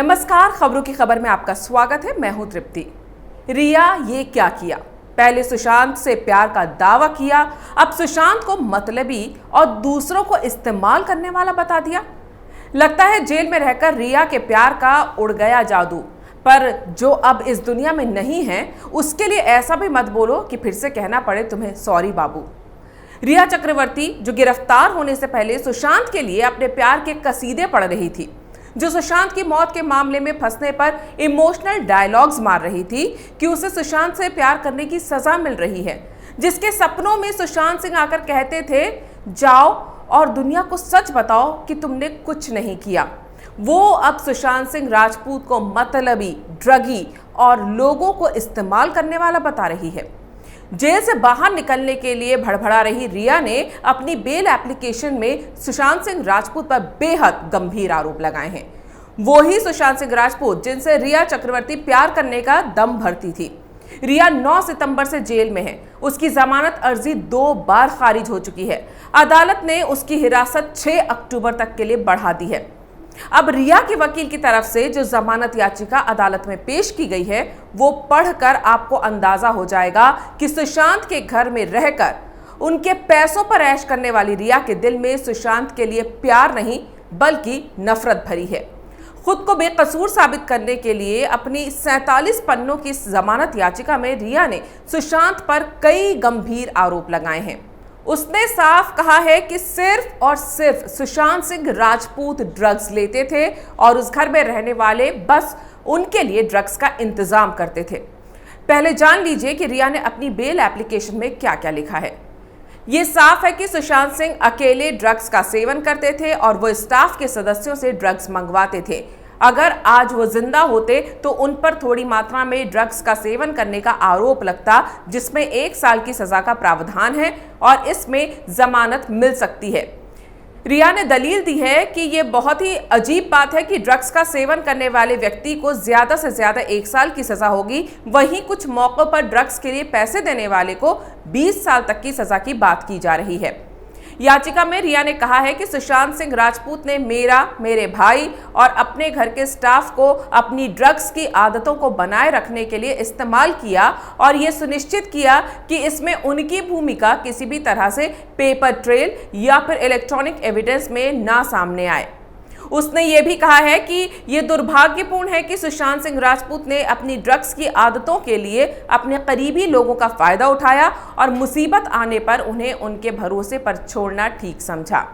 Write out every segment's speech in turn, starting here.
नमस्कार, खबरों की खबर में आपका स्वागत है। मैं हूं तृप्ति। रिया ये क्या किया? पहले सुशांत से प्यार का दावा किया, अब सुशांत को मतलबी और दूसरों को इस्तेमाल करने वाला बता दिया। लगता है जेल में रहकर रिया के प्यार का उड़ गया जादू। पर जो अब इस दुनिया में नहीं है उसके लिए ऐसा भी मत बोलो कि फिर से कहना पड़े तुम्हें सॉरी बाबू। रिया चक्रवर्ती जो गिरफ्तार होने से पहले सुशांत के लिए अपने प्यार के कसीदे पढ़ रही थी, जो सुशांत की मौत के मामले में फंसने पर इमोशनल डायलॉग्स मार रही थी कि उसे सुशांत से प्यार करने की सजा मिल रही है, जिसके सपनों में सुशांत सिंह आकर कहते थे जाओ और दुनिया को सच बताओ कि तुमने कुछ नहीं किया, वो अब सुशांत सिंह राजपूत को मतलबी, ड्रगी और लोगों को इस्तेमाल करने वाला बता रही है। जेल से बाहर निकलने के लिए भड़बड़ा रही रिया ने अपनी बेल एप्लीकेशन में सुशांत सिंह राजपूत पर बेहद गंभीर आरोप लगाए हैं। वो ही सुशांत सिंह राजपूत जिनसे रिया चक्रवर्ती प्यार करने का दम भरती थी। रिया 9 सितंबर से जेल में है। उसकी जमानत अर्जी 2 बार खारिज हो चुकी है। अदालत ने उसकी हिरासत 6 अक्टूबर तक के लिए बढ़ा दी है। अब रिया के वकील की तरफ से जो जमानत याचिका अदालत में पेश की गई है वो पढ़कर आपको अंदाजा हो जाएगा कि सुशांत के घर में रहकर उनके पैसों पर ऐश करने वाली रिया के दिल में सुशांत के लिए प्यार नहीं बल्कि नफरत भरी है। खुद को बेकसूर साबित करने के लिए अपनी 47 पन्नों की जमानत याचिका में रिया ने सुशांत पर कई गंभीर आरोप लगाए हैं। उसने साफ कहा है कि सिर्फ और सिर्फ सुशांत सिंह राजपूत ड्रग्स लेते थे और उस घर में रहने वाले बस उनके लिए ड्रग्स का इंतजाम करते थे। पहले जान लीजिए कि रिया ने अपनी बेल एप्लीकेशन में क्या क्या लिखा है। ये साफ है कि सुशांत सिंह अकेले ड्रग्स का सेवन करते थे और वो स्टाफ के सदस्यों से ड्रग्स मंगवाते थे। अगर आज वो जिंदा होते तो उन पर थोड़ी मात्रा में ड्रग्स का सेवन करने का आरोप लगता, जिसमें 1 साल की सजा का प्रावधान है और इसमें जमानत मिल सकती है। रिया ने दलील दी है कि ये बहुत ही अजीब बात है कि ड्रग्स का सेवन करने वाले व्यक्ति को ज्यादा से ज्यादा 1 साल की सजा होगी, वहीं कुछ मौकों पर ड्रग्स के लिए पैसे देने वाले को 20 साल तक की सजा की बात की जा रही है। याचिका में रिया ने कहा है कि सुशांत सिंह राजपूत ने मेरे भाई और अपने घर के स्टाफ को अपनी ड्रग्स की आदतों को बनाए रखने के लिए इस्तेमाल किया और ये सुनिश्चित किया कि इसमें उनकी भूमिका किसी भी तरह से पेपर ट्रेल या फिर इलेक्ट्रॉनिक एविडेंस में ना सामने आए। उसने ये भी कहा है कि ये दुर्भाग्यपूर्ण है कि सुशांत सिंह राजपूत ने अपनी ड्रग्स की आदतों के लिए अपने करीबी लोगों का फायदा उठाया और मुसीबत आने पर उन्हें उनके भरोसे पर छोड़ना ठीक समझा।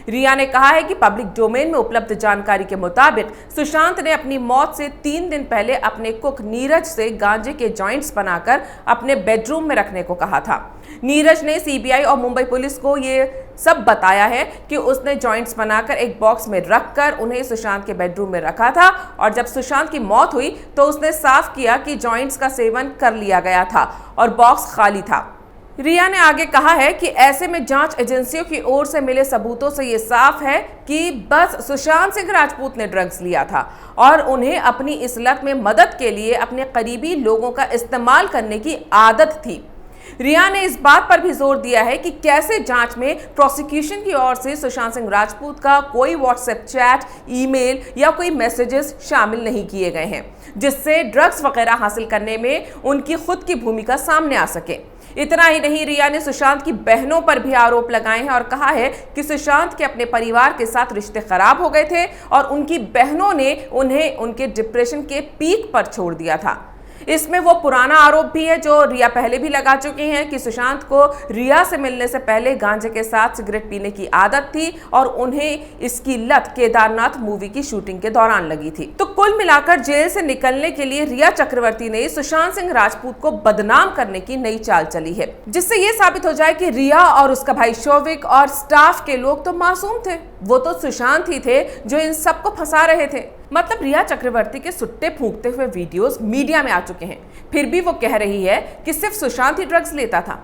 रिया ने कहा है कि पब्लिक डोमेन में उपलब्ध जानकारी के मुताबिक सुशांत ने अपनी मौत से 3 दिन पहले अपने कुक नीरज से गांजे के जॉइंट्स बनाकर अपने बेडरूम में रखने को कहा था। नीरज ने सीबीआई और मुंबई पुलिस को ये सब बताया है कि उसने जॉइंट्स बनाकर एक बॉक्स में रखकर उन्हें सुशांत के बेडरूम में रखा था और जब सुशांत की मौत हुई तो उसने साफ किया कि जॉइंट्स का सेवन कर लिया गया था और बॉक्स खाली था। रिया ने आगे कहा है कि ऐसे में जांच एजेंसियों की ओर से मिले सबूतों से ये साफ है कि बस सुशांत सिंह राजपूत ने ड्रग्स लिया था और उन्हें अपनी इस लत में मदद के लिए अपने करीबी लोगों का इस्तेमाल करने की आदत थी। रिया ने इस बात पर भी जोर दिया है कि कैसे जांच में प्रोसिक्यूशन की ओर से सुशांत सिंह राजपूत का कोई व्हाट्सएप चैट, ईमेल या कोई मैसेजेस शामिल नहीं किए गए हैं जिससे ड्रग्स वगैरह हासिल करने में उनकी खुद की भूमिका सामने आ सके। इतना ही नहीं, रिया ने सुशांत की बहनों पर भी आरोप लगाए हैं और कहा है कि सुशांत के अपने परिवार के साथ रिश्ते खराब हो गए थे और उनकी बहनों ने उन्हें उनके डिप्रेशन के पीक पर छोड़ दिया था। इसमें वो पुराना आरोप भी है जो रिया पहले भी लगा चुकी हैं कि सुशांत को रिया से मिलने से पहले गांजे के साथ सिगरेट पीने की आदत थी और उन्हें इसकी लत केदारनाथ मूवी की शूटिंग के दौरान लगी थी। तो कुल मिलाकर जेल से निकलने के लिए रिया चक्रवर्ती ने सुशांत सिंह राजपूत को बदनाम करने की नई चाल चली है, जिससे ये साबित हो जाए कि रिया और उसका भाई शौविक और स्टाफ के लोग तो मासूम थे। वो तो सुशांत ही थे जो इन सबको फंसा रहे थे। मतलब रिया चक्रवर्ती के सुट्टे फूंकते हुए वीडियोस मीडिया में आ चुके हैं, फिर भी वो कह रही है कि सिर्फ सुशांत ही ड्रग्स लेता था।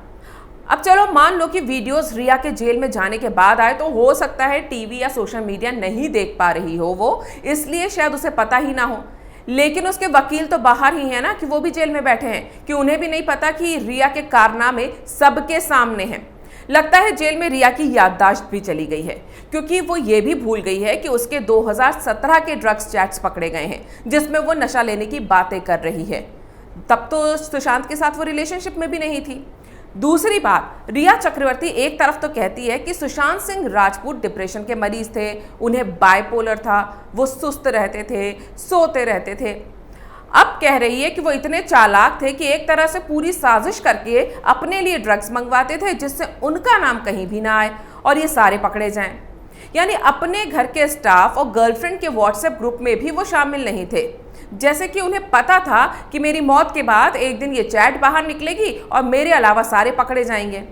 अब चलो मान लो कि वीडियोस रिया के जेल में जाने के बाद आए, तो हो सकता है टीवी या सोशल मीडिया नहीं देख पा रही हो वो, इसलिए शायद उसे पता ही ना हो। लेकिन उसके वकील तो बाहर ही है ना, कि वो भी जेल में बैठे हैं, कि उन्हें भी नहीं पता कि रिया के कारनामे सबके सामने हैं। लगता है जेल में रिया की याददाश्त भी चली गई है, क्योंकि वो ये भी भूल गई है कि उसके 2017 के ड्रग्स चैट्स पकड़े गए हैं जिसमें वो नशा लेने की बातें कर रही है। तब तो सुशांत के साथ वो रिलेशनशिप में भी नहीं थी। दूसरी बात, रिया चक्रवर्ती एक तरफ तो कहती है कि सुशांत सिंह राजपूत डिप्रेशन के मरीज थे, उन्हें बाइपोलर था, वो सुस्त रहते थे, सोते रहते थे। अब कह रही है कि वो इतने चालाक थे कि एक तरह से पूरी साजिश करके अपने लिए ड्रग्स मंगवाते थे जिससे उनका नाम कहीं भी ना आए और ये सारे पकड़े जाएं। यानी अपने घर के स्टाफ और गर्लफ्रेंड के व्हाट्सएप ग्रुप में भी वो शामिल नहीं थे, जैसे कि उन्हें पता था कि मेरी मौत के बाद एक दिन ये चैट बाहर निकलेगी और मेरे अलावा सारे पकड़े जाएंगे।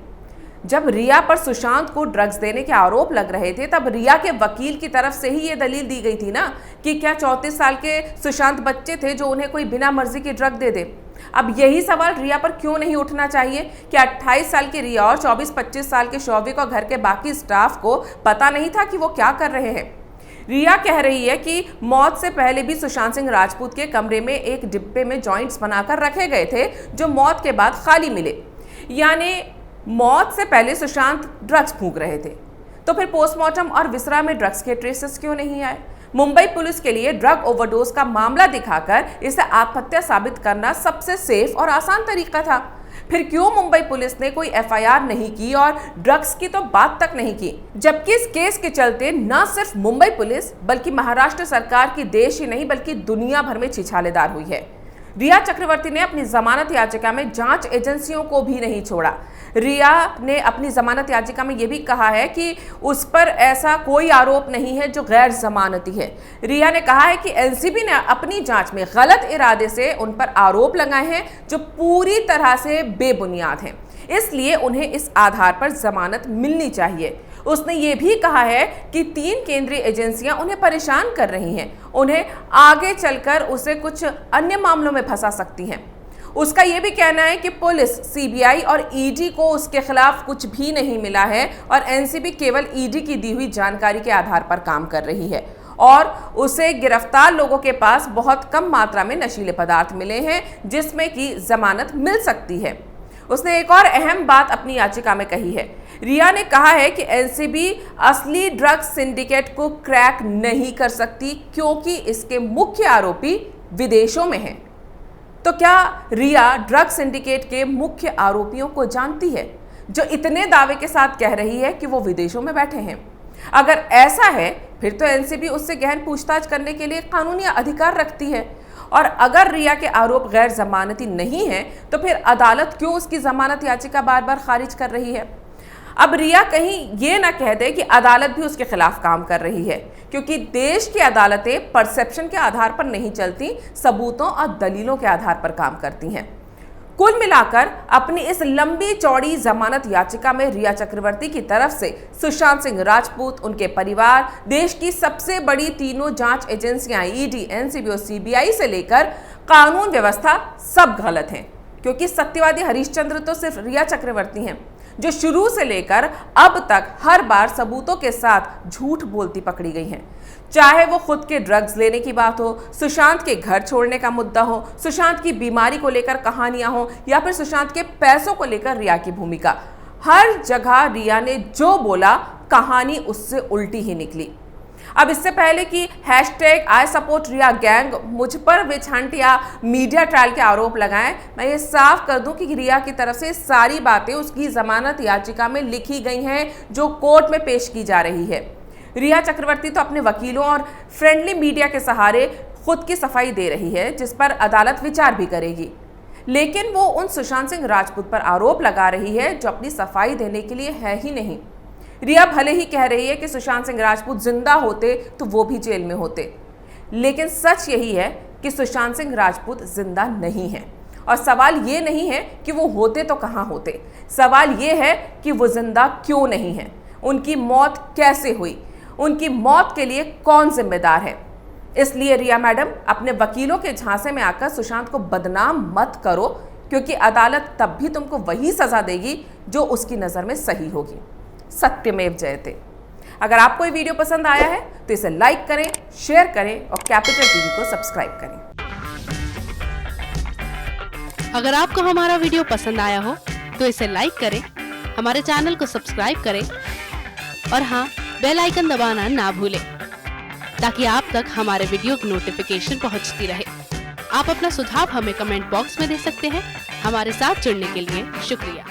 जब रिया पर सुशांत को ड्रग्स देने के आरोप लग रहे थे तब रिया के वकील की तरफ से ही ये दलील दी गई थी ना कि क्या 34 साल के सुशांत बच्चे थे जो उन्हें कोई बिना मर्जी की ड्रग दे दे। अब यही सवाल रिया पर क्यों नहीं उठना चाहिए कि 28 साल की रिया और 24-25 साल के शौविक और घर के बाकी स्टाफ को पता नहीं था कि वो क्या कर रहे हैं। रिया कह रही है कि मौत से पहले भी सुशांत सिंह राजपूत के कमरे में एक डिब्बे में जॉइंट्स बनाकर रखे गए थे जो मौत के बाद खाली मिले। यानी मौत से पहले सुशांत ड्रग्स फूंक रहे थे। तो फिर पोस्टमार्टम और विसरा में ड्रग्स के ट्रेसेस क्यों नहीं आए? मुंबई पुलिस के लिए ड्रग ओवरडोज का मामला दिखाकर इसे आत्महत्या साबित करना सबसे सेफ और आसान तरीका था। फिर क्यों मुंबई पुलिस ने कोई एफआईआर नहीं की और ड्रग्स की तो बात तक नहीं की, जबकि इस केस के चलते न सिर्फ मुंबई पुलिस बल्कि महाराष्ट्र सरकार की देश ही नहीं बल्कि दुनिया भर में छिछालेदार हुई है। रिया चक्रवर्ती ने अपनी जमानत याचिका में जांच एजेंसियों को भी नहीं छोड़ा। रिया ने अपनी जमानत याचिका में यह भी कहा है कि उस पर ऐसा कोई आरोप नहीं है जो गैर जमानती है। रिया ने कहा है कि एनसीबी ने अपनी जांच में गलत इरादे से उन पर आरोप लगाए हैं जो पूरी तरह से बेबुनियाद हैं, इसलिए उन्हें इस आधार पर जमानत मिलनी चाहिए। उसने ये भी कहा है कि 3 केंद्रीय एजेंसियां उन्हें परेशान कर रही हैं, उन्हें आगे चलकर उसे कुछ अन्य मामलों में फंसा सकती हैं। उसका यह भी कहना है कि पुलिस, सीबीआई और ईडी को उसके खिलाफ कुछ भी नहीं मिला है और एनसीबी केवल ईडी की दी हुई जानकारी के आधार पर काम कर रही है और उसे गिरफ्तार लोगों के पास बहुत कम मात्रा में नशीले पदार्थ मिले हैं जिसमें कि जमानत मिल सकती है। उसने एक और अहम बात अपनी याचिका में कही है। रिया ने कहा है कि एनसीबी असली ड्रग्स सिंडिकेट को क्रैक नहीं कर सकती क्योंकि इसके मुख्य आरोपी विदेशों में हैं। तो क्या रिया ड्रग सिंडिकेट के मुख्य आरोपियों को जानती है जो इतने दावे के साथ कह रही है कि वो विदेशों में बैठे हैं? अगर ऐसा है फिर तो एनसीबी उससे गहन पूछताछ करने के लिए कानूनी अधिकार रखती है और अगर रिया के आरोप गैर जमानती नहीं है तो फिर अदालत क्यों उसकी जमानत याचिका बार बार खारिज कर रही है? अब रिया कहीं ये ना कह दे कि अदालत भी उसके खिलाफ काम कर रही है, क्योंकि देश की अदालतें परसेप्शन के आधार पर नहीं चलती, सबूतों और दलीलों के आधार पर काम करती हैं। कुल मिलाकर अपनी इस लंबी चौड़ी जमानत याचिका में रिया चक्रवर्ती की तरफ से सुशांत सिंह राजपूत, उनके परिवार, देश की सबसे बड़ी तीनों जांच एजेंसियां ईडी, एनसीबी और सीबीआई से लेकर कानून व्यवस्था सब गलत हैं, क्योंकि सत्यवादी हरिश्चंद्र तो सिर्फ रिया चक्रवर्ती हैं जो शुरू से लेकर अब तक हर बार सबूतों के साथ झूठ बोलती पकड़ी गई हैं। चाहे वो खुद के ड्रग्स लेने की बात हो, सुशांत के घर छोड़ने का मुद्दा हो, सुशांत की बीमारी को लेकर कहानियां हो या फिर सुशांत के पैसों को लेकर रिया की भूमिका, हर जगह रिया ने जो बोला कहानी उससे उल्टी ही निकली। अब इससे पहले कि #I support रिया गैंग मुझ पर विच हंट या मीडिया ट्रायल के आरोप लगाएं, मैं ये साफ कर दूं कि रिया की तरफ से सारी बातें उसकी जमानत याचिका में लिखी गई हैं जो कोर्ट में पेश की जा रही है। रिया चक्रवर्ती तो अपने वकीलों और फ्रेंडली मीडिया के सहारे खुद की सफाई दे रही है जिस पर अदालत विचार भी करेगी, लेकिन वो उन सुशांत सिंह राजपूत पर आरोप लगा रही है जो अपनी सफाई देने के लिए है ही नहीं। रिया भले ही कह रही है कि सुशांत सिंह राजपूत जिंदा होते तो वो भी जेल में होते, लेकिन सच यही है कि सुशांत सिंह राजपूत जिंदा नहीं है। और सवाल ये नहीं है कि वो होते तो कहाँ होते, सवाल ये है कि वो जिंदा क्यों नहीं है, उनकी मौत कैसे हुई, उनकी मौत के लिए कौन जिम्मेदार है। इसलिए रिया मैडम, अपने वकीलों के झांसे में आकर सुशांत को बदनाम मत करो, क्योंकि अदालत तब भी तुमको वही सजा देगी जो उसकी नज़र में सही होगी। सत्यमेव जयते। अगर आपको ये वीडियो पसंद आया है तो इसे लाइक करें, शेयर करें और कैपिटल टीवी को सब्सक्राइब करें। अगर आपको हमारा वीडियो पसंद आया हो तो इसे लाइक करें, हमारे चैनल को सब्सक्राइब करें और हाँ, बेल आइकन दबाना ना भूलें ताकि आप तक हमारे वीडियो की नोटिफिकेशन पहुंचती रहे। आप अपना सुझाव हमें कमेंट बॉक्स में दे सकते हैं। हमारे साथ जुड़ने के लिए शुक्रिया।